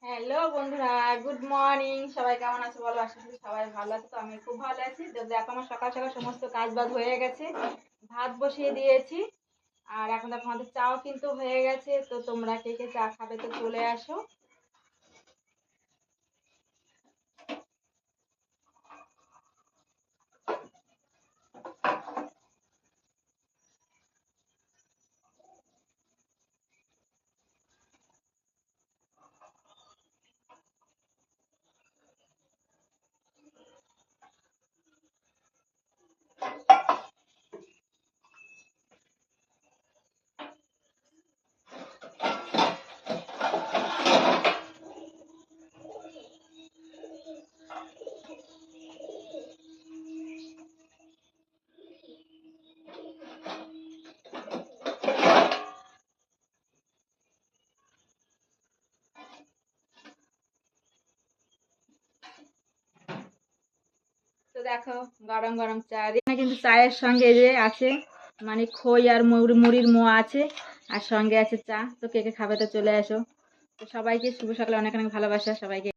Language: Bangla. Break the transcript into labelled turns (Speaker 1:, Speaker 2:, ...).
Speaker 1: হ্যালো বন্ধুরা, গুড মর্নিং। সবাই কেমন আছে বলো? আশা করি সবাই ভালো আছে। তো আমি খুব ভালো আছি। তো দেখো আমার সকাল সকাল সমস্ত কাজ বাজ হয়ে গেছে, ভাত বসিয়ে দিয়েছি। আর এখন দেখো আমাদের চাও কিন্তু হয়ে গেছে। তো তোমরা কে কে চা খাবে তো চলে আসো। তো দেখো গরম গরম চা দিয়ে কিন্তু চায়ের সঙ্গে এই যে আছে মানে খই আর মুড়ির মোয়া আছে, আর সঙ্গে আছে চা। তো কে কে খাবে তো চলে আসো। তো সবাইকে শুভ সকালে অনেক অনেক ভালোবাসা সবাইকে।